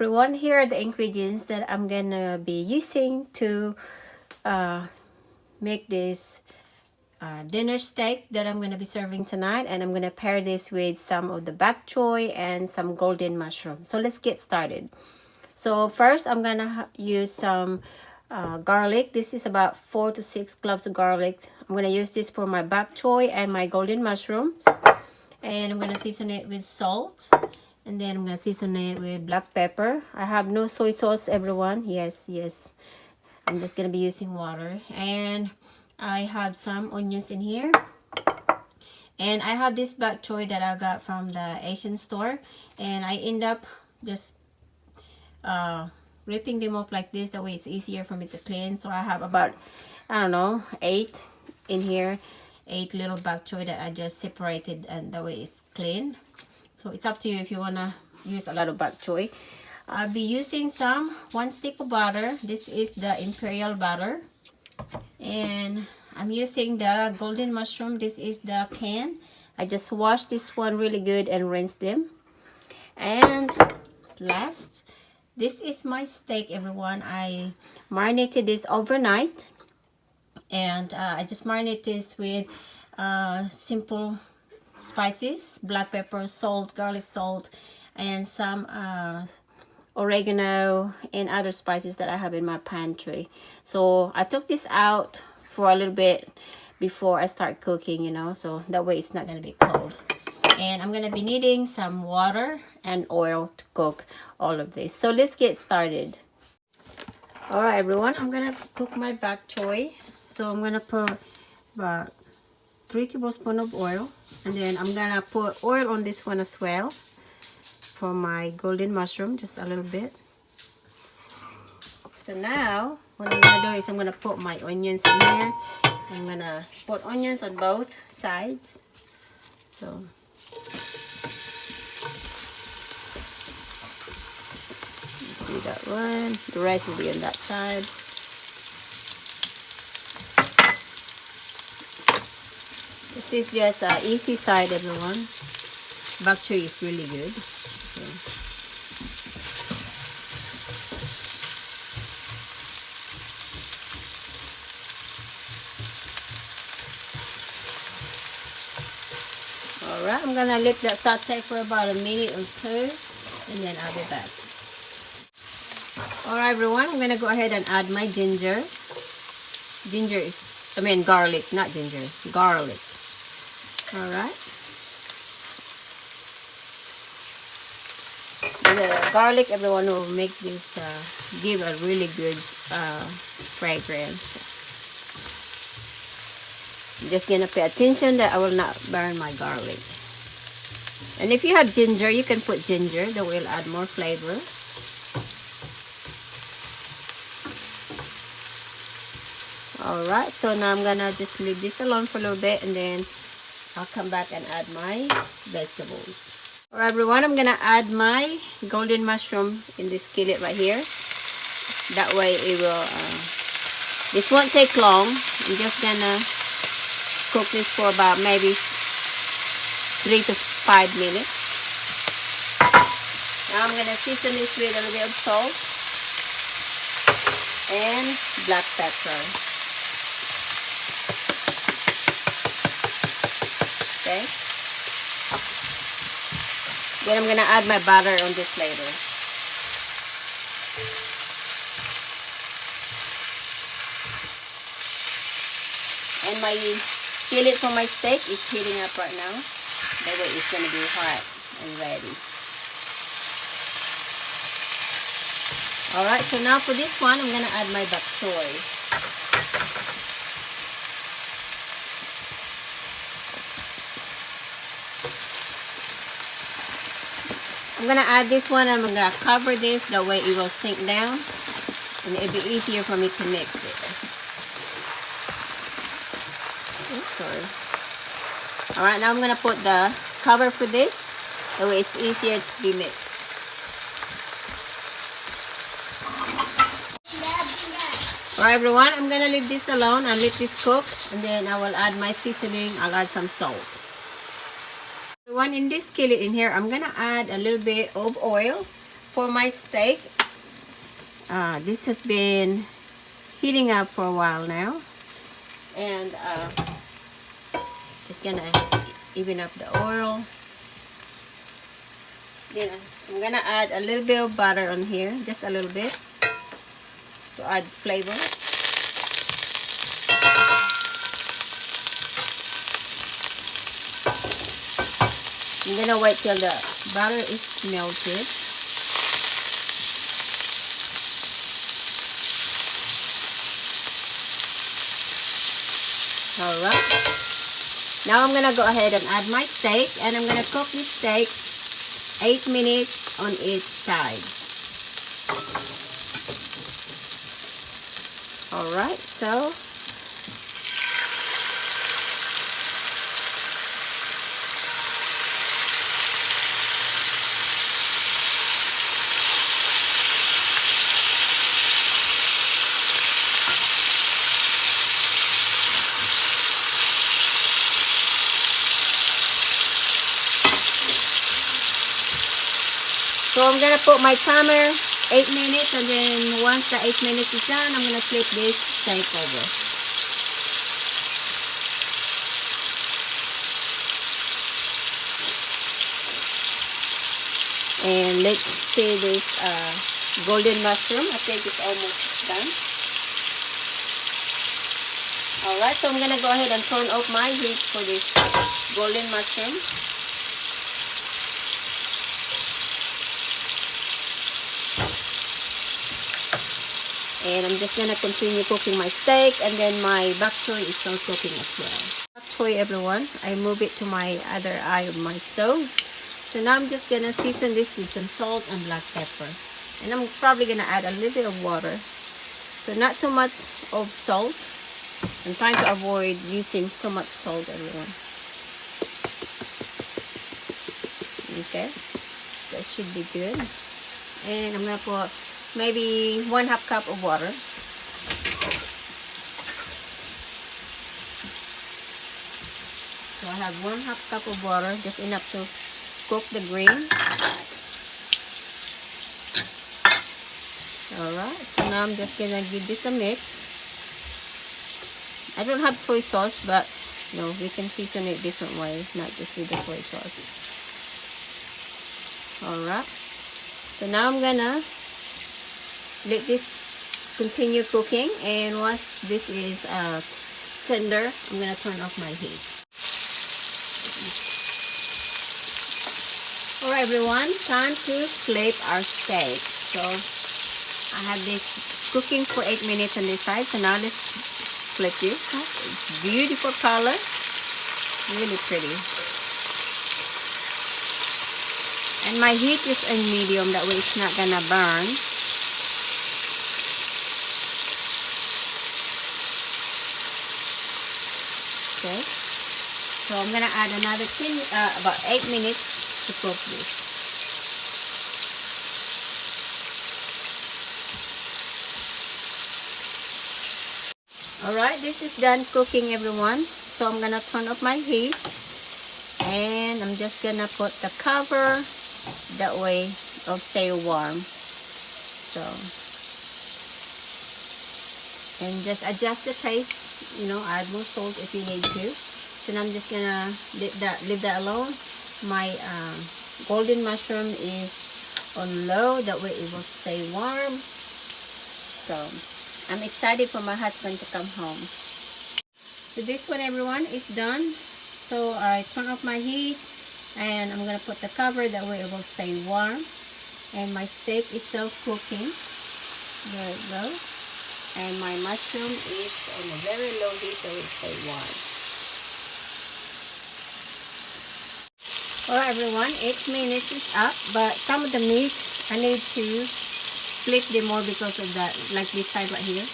everyone, here are the ingredients that I'm gonna be using to make this dinner steak that I'm gonna be serving tonight, and I'm gonna pair this with some of the bok choy and some golden mushroom. So let's get started. So first I'm gonna use some garlic. This is about 4 to 6 cloves of garlic. I'm gonna use this for my bok choy and my golden mushrooms, and I'm gonna season it with salt. And then I'm going to season it with black pepper. I have no soy sauce, everyone. Yes. I'm just going to be using water. And I have some onions in here. And I have this bok choy that I got from the Asian store. And I end up just ripping them off like this. That way it's easier for me to clean. So I have about, I don't know, 8 in here. 8 little bok choy that I just separated, and that way it's clean. So it's up to you if you want to use a lot of bok choy. I'll be using 1 stick of butter. This is the imperial butter. And I'm using the golden mushroom. This is the can. I just washed this one really good and rinsed them. And last, this is my steak, everyone. I marinated this overnight. And I just marinated this with simple spices, black pepper, salt, garlic salt, and some oregano and other spices that I have in my pantry. So I took this out for a little bit before I start cooking, so that way it's not going to be cold. And I'm going to be needing some water and oil to cook all of this. So let's get started. All right, everyone, I'm going to cook my bok choy. So I'm going to put about 3 tablespoons of oil, and then I'm gonna put oil on this one as well for my golden mushroom, just a little bit. So now what I'm gonna do is I'm gonna put my onions in here. I'm gonna put onions on both sides. So see that one, the rest will be on that side. This is just an easy side, everyone. Bok choy is really good. So. Alright, I'm gonna let that saute for about a minute or 2, and then I'll be back. Alright, everyone, I'm gonna go ahead and add my ginger. Garlic, not ginger, garlic. Alright. The garlic, everyone, will make this give a really good fragrance. I'm just gonna pay attention that I will not burn my garlic. And if you have ginger, you can put ginger. That will add more flavor. Alright, so now I'm gonna just leave this alone for a little bit, and then I'll come back and add my vegetables. Alright, everyone, I'm gonna add my golden mushroom in this skillet right here. That way it will, this won't take long. I'm just gonna cook this for about maybe 3 to 5 minutes. Now I'm gonna season this with a little bit of salt and black pepper. Okay. Then I'm gonna add my butter on this later. And my skillet for my steak is heating up right now. That way it's gonna be hot and ready. Alright, so now for this one, I'm gonna add my bok choy. I'm gonna add this one, and I'm gonna cover this, that way it will sink down and it'll be easier for me to mix it. Oops, sorry. Alright, now I'm gonna put the cover for this, that way it's easier to be mixed. Alright, everyone, I'm gonna leave this alone and let this cook, and then I will add my seasoning. I'll add some salt. One in this skillet in here, I'm gonna add a little bit of oil. For my steak, this has been heating up for a while now, and just gonna even up the oil. Then I'm gonna add a little bit of butter on here, just a little bit, to add flavor. I'm gonna wait till the butter is melted. Alright. Now I'm gonna go ahead and add my steak, and I'm gonna cook this steak 8 minutes on each side. Alright, so I'm gonna put my timer 8 minutes, and then once the 8 minutes is done, I'm gonna flip this steak over. And let's see this golden mushroom. I think it's almost done. Alright, so I'm gonna go ahead and turn off my heat for this golden mushroom. And I'm just gonna continue cooking my steak, and then my bok choy is still cooking as well. Bok choy, everyone, I move it to my other eye of my stove. So now I'm just gonna season this with some salt and black pepper, and I'm probably gonna add a little bit of water. So not so much of salt. I'm trying to avoid using so much salt, everyone. Okay, that should be good. And I'm gonna put maybe 1/2 cup of water. So I have 1/2 cup of water, just enough to cook the green. Alright, so now I'm just gonna give this a mix. I don't have soy sauce, but no, we can season it different way, not just with the soy sauce. Alright, so now I'm gonna let this continue cooking, and once this is tender, I'm gonna turn off my heat. Alright, everyone, time to flip our steak. So I have this cooking for 8 minutes on this side, so now let's flip this. It's beautiful color, really pretty. And my heat is in medium, that way it's not gonna burn. Okay, so I'm gonna add another about 8 minutes to cook this. Alright, this is done cooking, everyone. So I'm gonna turn off my heat, and I'm just gonna put the cover, that way it'll stay warm. So, and just adjust the taste, you know, add more salt if you need to. So now I'm just gonna leave that alone. My golden mushroom is on low, that way it will stay warm. So I'm excited for my husband to come home. So this one, everyone, is done. So I turn off my heat, and I'm gonna put the cover, that way it will stay warm. And my steak is still cooking. There it goes. And my mushroom is on a very low heat, so it stay warm. Alright, everyone, 8 minutes is up, but some of the meat I need to flip them more because of that, like this side right here.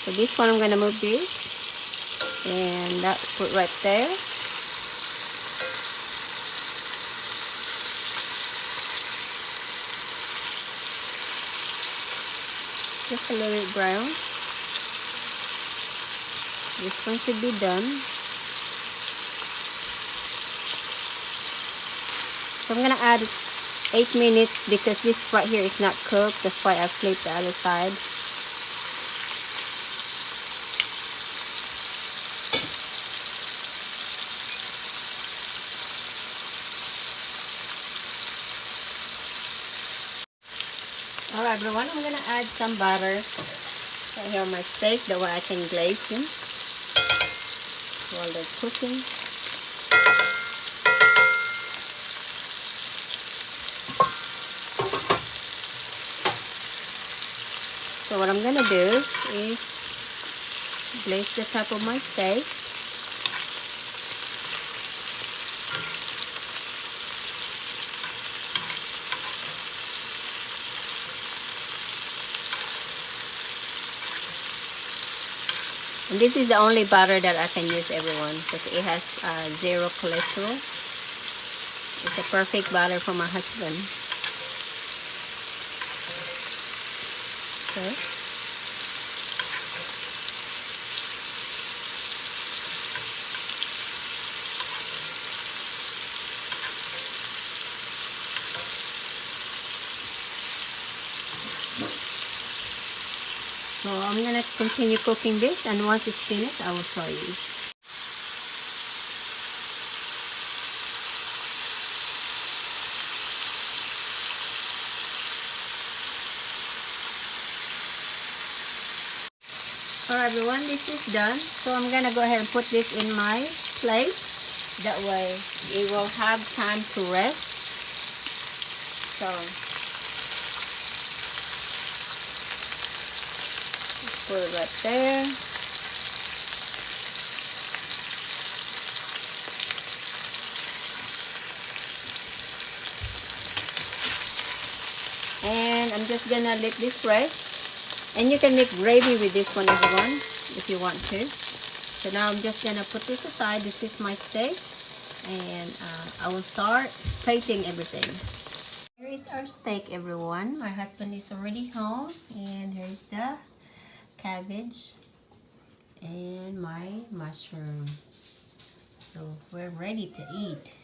So this one I'm gonna move this, and that put right there. Just a little bit brown. This one should be done. So I'm gonna add 8 minutes because this right here is not cooked. That's why I flipped the other side. Alright everyone, I'm gonna add some butter right here on my steak, that way I can glaze them while they're cooking. So what I'm gonna do is glaze the top of my steak. And this is the only butter that I can use, everyone, because it has 0 cholesterol. It's a perfect butter for my husband. Okay. So I'm gonna continue cooking this, and once it's finished, I will show you. Alright everyone, this is done. So I'm gonna go ahead and put this in my plate. That way it will have time to rest. So put it right there. And I'm just gonna let this rest. And you can make gravy with this one, everyone, if you want to. So now I'm just gonna put this aside. This is my steak, and I will start plating everything. Here is our steak, everyone. My husband is already home, and here's the cabbage and my mushroom. So we're ready to eat.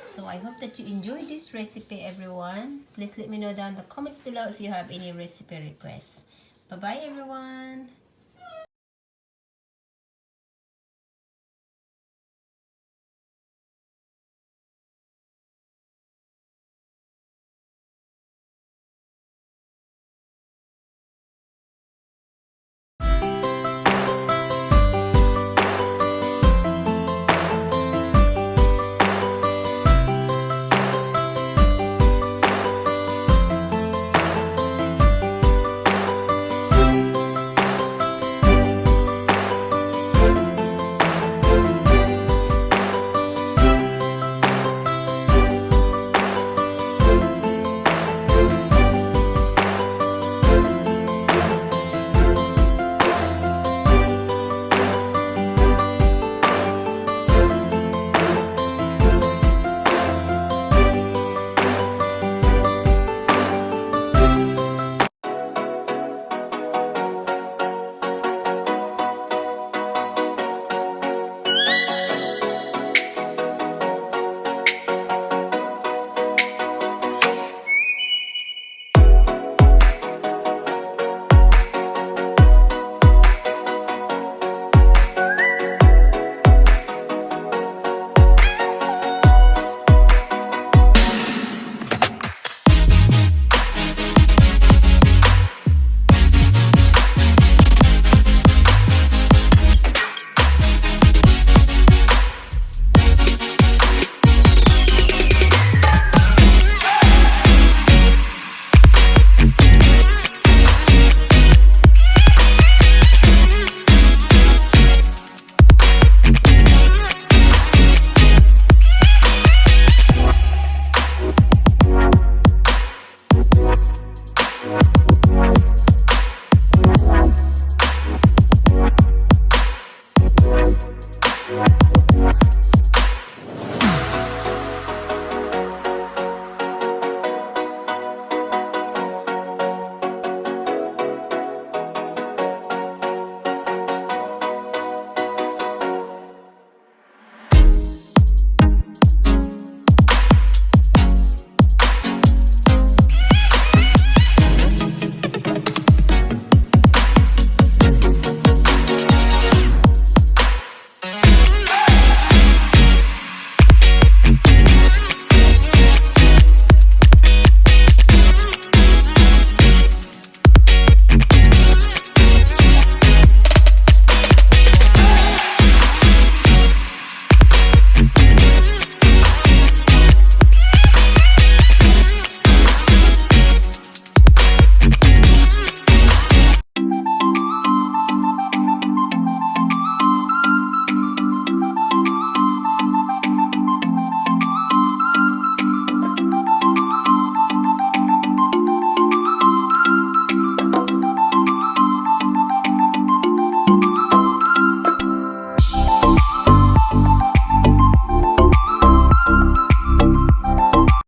So I hope that you enjoyed this recipe, everyone. Please let me know down in the comments below if you have any recipe requests. Bye bye everyone.